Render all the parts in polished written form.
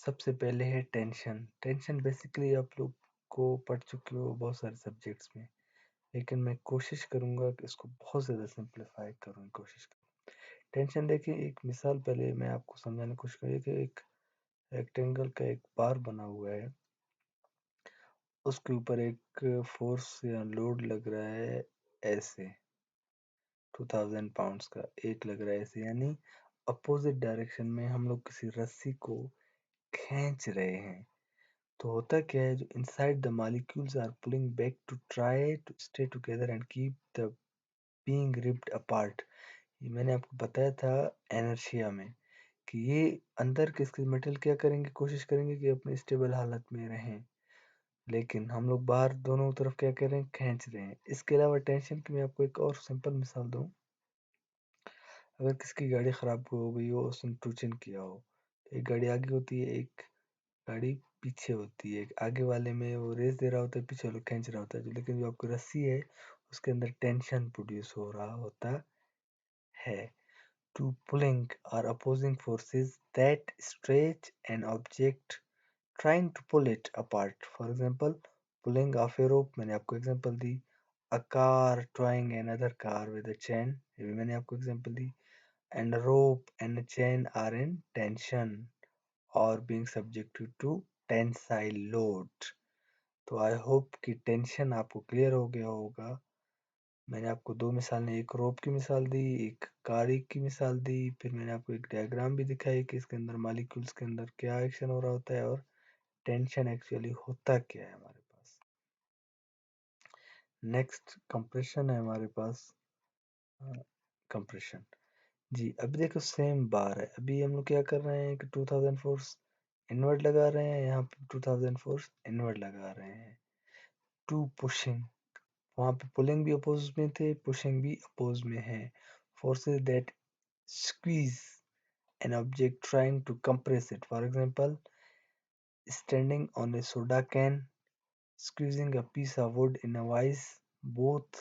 सबसे पहले है टेंशन। टेंशन बेसिकली आप लोग को पढ़ चुके हो बहुत सारे सब्जेक्ट्स में, लेकिन मैं कोशिश करूंगा कि इसको बहुत ज़्यादा सिंप्लीफाई करूँ कोशिश करूँ। टेंशन देखिए, एक मिसाल पहले मैं आपको समझाने की कोशिश करिए कि एक रेक्टेंगल का एक बार बना हुआ है, उसके ऊपर एक फोर्स या लोड लग रहा है ऐसे 2000 पाउंड्स का एक लग रहा है ऐसे, यानी अपोजिट डायरेक्शन में हम लोग किसी रस्सी को खींच रहे हैं। तो होता क्या है, जो inside the molecules are pulling back to try to stay together and keep the being ripped apart. ये मैंने आपको बताया था एनर्शिया में कि ये अंदर के इसके मेटल क्या करेंगे, कोशिश करेंगे कि अपने स्टेबल हालत में रहें, लेकिन हम लोग बाहर दोनों तरफ क्या कर रहे हैं, खींच रहे हैं। इसके अलावा टेंशन की मैं आपको एक और सिंपल मिसाल दूं। अगर किसी की गाड़ी खराब हो गई हो, उसने टूचन किया हो, तो एक गाड़ी आगे होती है, एक गाड़ी पीछे होती है। आगे वाले में वो रेस दे रहा होता है, पीछे वाला खींच रहा होता है, लेकिन जो आपकी रस्सी है उसके अंदर टेंशन प्रोड्यूस हो रहा होता है। टू पुलिंग और opposing forces that stretch an object trying to pull it apart. For example, pulling off a rope, मैंने आपको example the. A car towing another car with a chain, ये भी मैंने आपको example the. And a rope and a chain are in tension or being subjected to tensile load. तो I hope कि tension आपको clear हो गया होगा। मैंने आपको दो मिसालें, एक रोप की मिसाल दी, एक कार की मिसाल दी, फिर मैंने आपको एक डायग्राम भी दिखाई कि इसके अंदर मॉलिक्यूल्स के अंदर क्या एक्शन हो रहा होता है और टेंशन एक्चुअली होता क्या है हमारे पास। नेक्स्ट कंप्रेशन है हमारे पास। कंप्रेशन जी, अभी देखो सेम बार है। अभी हम लोग क्या कर रहे हैं कि 2000 फोर्स इनवर्ड लगा रहे हैं, यहाँ पे 2000 फोर्स इनवर्ड लगा रहे हैं। टू पुशिंग, वहाँ पे पुलिंग भी अपोज में थे, पुशिंग भी अपोज में है। Forces that squeeze an object trying to compress it, for example standing on a soda can, squeezing a piece of wood in a vise. Both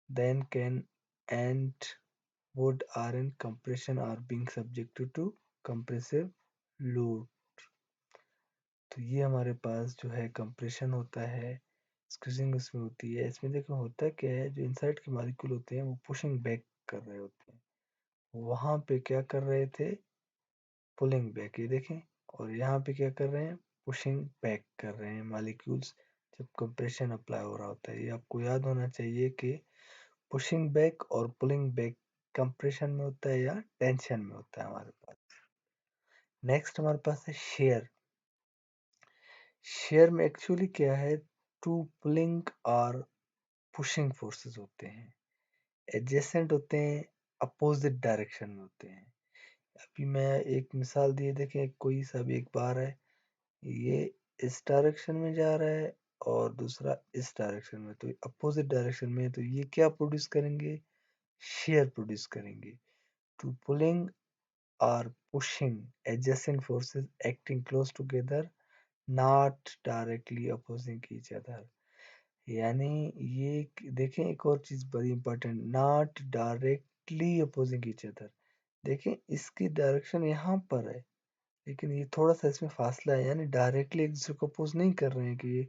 then can and wood are in compression or being subjected to compressive load. तो ये हमारे पास जो है compression होता है, squeezing उसमें होती है। इसमें देखो होता क्या है, जो इनसाइड के मॉलिक्यूल होते हैं वो पुशिंग बैक कर रहे होते हैं, वहां पे क्या कर रहे थे, पुलिंग बैक, ये देखें। और यहाँ पे क्या कर रहे हैं, पुशिंग बैक कर रहे हैं मॉलिक्यूल्स, जब कंप्रेशन अप्लाई हो रहा होता है। ये आपको याद होना चाहिए कि पुशिंग बैक और पुलिंग बैक कंप्रेशन में होता है या टेंशन में होता है हमारे पास। नेक्स्ट हमारे पास है शेयर। शेयर में एक्चुअली क्या है, टू पुलिंग और पुशिंग फोर्सेस होते हैं, एडजेसेंट होते हैं, अपोजिट डायरेक्शन में होते हैं। अभी मैं एक मिसाल दिए, देखें कोई सा भी एक बार है, ये इस डायरेक्शन में जा रहा है और दूसरा इस डायरेक्शन में, तो अपोजिट डायरेक्शन में है, तो ये क्या प्रोड्यूस करेंगे, शेयर प्रोड्यूस करेंगे। To pulling or pushing adjacent forces acting close together, not directly opposing each other। यानी ये देखें, एक और चीज बड़ी important, not directly opposing each other. देखें इसकी डायरेक्शन यहाँ पर है, लेकिन ये थोड़ा सा इसमें फासला है, यानी डायरेक्टली एक दूसरे को अपोज नहीं कर रहे हैं कि ये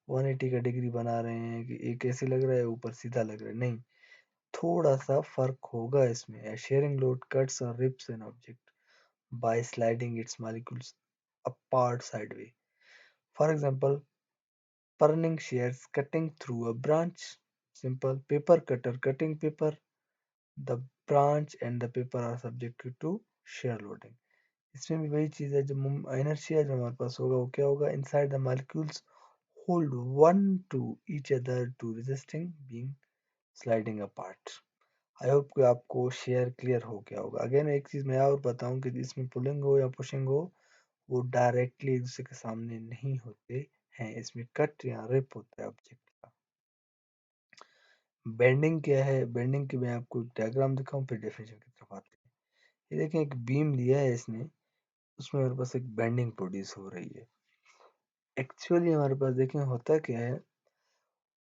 180 का डिग्री बना रहे हैं कि एक ऐसे लग रहा है ऊपर सीधा लग रहा है, नहीं, थोड़ा सा फर्क होगा इसमें। शेयरिंग लोड कट्स और rips an object by sliding its molecules apart sideways. For example, pruning shears cutting through a branch. Simple paper cutter cutting paper. The branch and the paper are subjected to shear loading. इसमें भी वही चीज है, जब inertia जो हमारे पास होगा वो क्या होगा, inside the molecules hold one to each other to resisting being sliding apart. I hope कि आपको शेयर क्लियर हो गया होगा। अगेन एक चीज मैं और बताऊं कि इसमें पुलिंग हो या पुशिंग हो, वो डायरेक्टली एक दूसरे के सामने नहीं होते हैं, इसमें कट या रिप होता है ऑब्जेक्ट का। बेंडिंग क्या है, बेंडिंग की मैं आपको डायग्राम दिखाऊं फिर डेफिनेशन की तरफ आते हैं। ये देखें, एक बीम लिया है इसने, उसमें हमारे पास एक बेंडिंग प्रोड्यूस हो रही है। एक्चुअली हमारे पास देखें होता क्या है,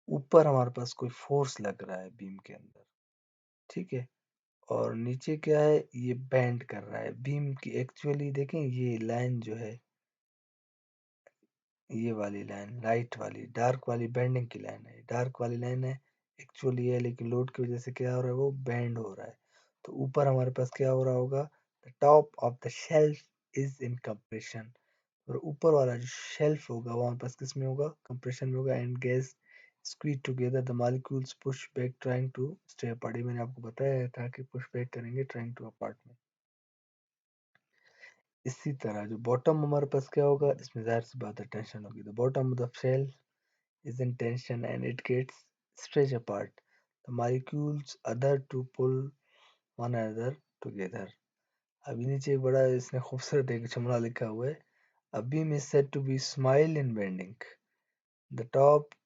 ऊपर हमारे पास कोई फोर्स लग रहा है बीम के अंदर, ठीक है, और नीचे क्या है, ये बेंड कर रहा है बीम की। एक्चुअली देखें ये लाइन जो है, ये वाली लाइन लाइट वाली डार्क वाली बेंडिंग की लाइन है, डार्क वाली लाइन है एक्चुअली है, लेकिन लोड की वजह से क्या हो रहा है, वो बेंड हो रहा है। तो ऊपर हमारे पास क्या हो रहा होगा, the top of the shelf is in compression. और ऊपर वाला जो शेल्फ होगा वो हमारे पास किस में होगा, कंप्रेशन में होगा। And gas squeeze together the molecules push back trying to stay apart. ये मैंने आपको बताया था कि पुश बैक करेंगे ट्राइंग टू अपार्ट में। इसी तरह जो बॉटम हमारे पास क्या होगा, इसमें जाहिर सी बात है टेंशन होगी। The bottom of the shelf is in tension and it gets stretched apart. The molecules other to pull one another together. अभी नीचे एक बड़ा इसने खूबसूरत एक जुमला लिखा हुआ है, a beam is said to be smile in bending. The top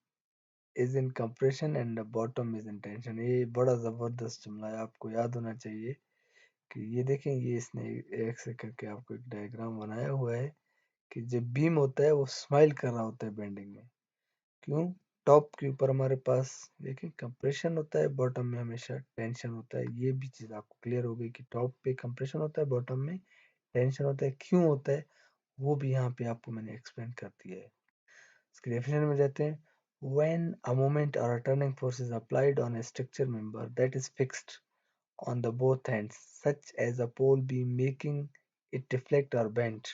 is in compression and the bottom is in tension. ये बड़ा ज़बरदस्त जुमला है, आपको याद होना चाहिए कि ये देखें, ये इसने एक से करके आपको एक डायग्राम बनाया हुआ है कि जब बीम होता है वो स्माइल कर रहा होता है बेंडिंग में। क्यों, टॉप के ऊपर हमारे पास देखिए कंप्रेशन होता है, बॉटम में हमेशा टेंशन होता है। ये भी चीज़ आपको क्लियर हो गई कि टॉप पे कंप्रेशन होता है, बॉटम में टेंशन होता है। क्यों होता है वो भी यहाँ पे आपको मैंने एक्सप्लेन कर दिया है। इसके डेफिनेशन में जाते हैं। When a moment or a turning force is applied on a structure member that is fixed on the both ends, such as a pole beam making it deflect or bend,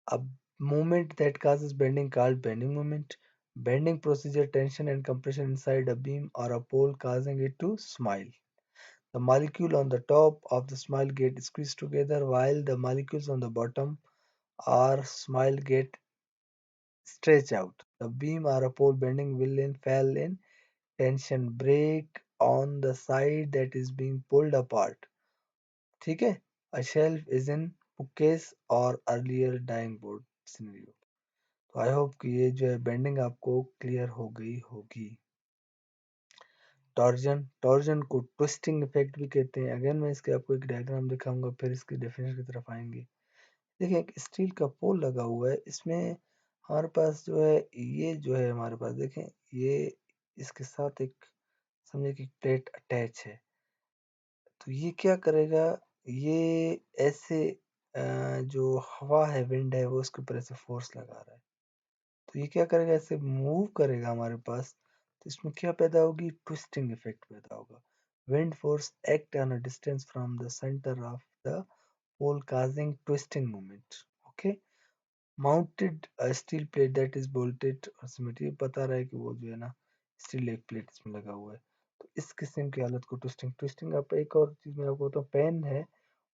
a movement that causes bending called bending moment. Bending procedure tension and compression inside a beam or a pole causing it to smile. The molecule on the top of the smile get squeezed together while the molecules on the bottom or smile get stretched out. The beam or a pole bending will then fall in tension break on the side that is being pulled apart. ठीक है, a shelf is in bookcase or earlier dying board scenario. तो I hope कि ये जो है bending आपको clear हो गई होगी। टॉर्जन, टॉर्जन को ट्विस्टिंग इफेक्ट भी कहते हैं। अगेन मैं इसके आपको एक डायग्राम दिखाऊंगा, फिर इसकी डेफिनेशन की तरफ आएंगे। देखिए एक स्टील का पोल लगा हुआ है, इसमें हमारे पास जो है, ये जो है हमारे पास देखें, ये इसके साथ एक समझे कि प्लेट अटैच है। तो ये क्या करेगा, ये ऐसे जो हवा है, विंड है, वो उसके ऊपर ऐसे फोर्स लगा रहा है। तो ये क्या करेगा, ऐसे मूव करेगा हमारे पास। तो इसमें क्या पैदा होगी, ट्विस्टिंग इफेक्ट पैदा होगा। Wind force act on a distance from the centre of the pole causing twisting movement. Okay, mounted steel plate that is bolted और सिमेट्री, बता रहा है कि वो जो है ना स्टील एक प्लेट इसमें लगा हुआ है। तो इस किस्म की हालत को ट्विस्टिंग, ट्विस्टिंग आप एक और चीज में आपको बताऊँ, पेन है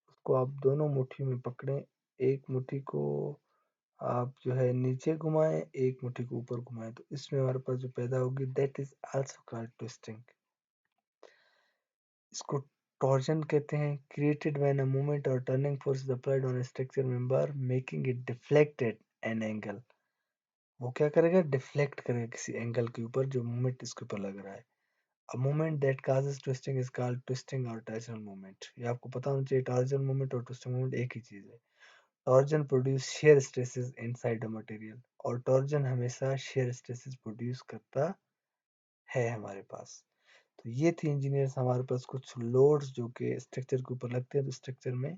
उसको आप दोनों मुट्ठी में पकड़ें, एक मुट्ठी को आप जो है नीचे घुमाएं, एक मुट्ठी को ऊपर घुमाएं, तो इसमें हमारे पास जो पैदा होगी that is also called twisting. इसको टॉर्जन कहते हैं। क्रिएटेड व्हेन अ मूवमेंट और turning force is applied on a structure member making it deflect at an angle। वो क्या करेगा, डिफ्लेक्ट करेगा किसी एंगल के ऊपर जो मूवमेंट इसके ऊपर लग रहा है। A movement that causes twisting is called twisting or torsional movement। ये आपको पता होना चाहिए, टॉर्जन मूवमेंट और ट्विस्टिंग मूवमेंट एक ही चीज है। Torsion produce shear stresses inside the material, और टॉर्जन हमेशा shear stresses प्रोड्यूस करता है हमारे पास। तो ये थी इंजीनियर्स हमारे पास कुछ लोड्स जो कि स्ट्रक्चर के ऊपर लगते हैं, तो स्ट्रक्चर में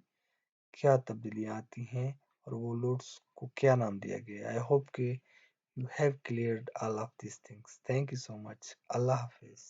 क्या तब्दीलियां आती हैं और वो लोड्स को क्या नाम दिया गया है। आई होप कि you have cleared all of this things. Thank you so much. Allah Hafiz.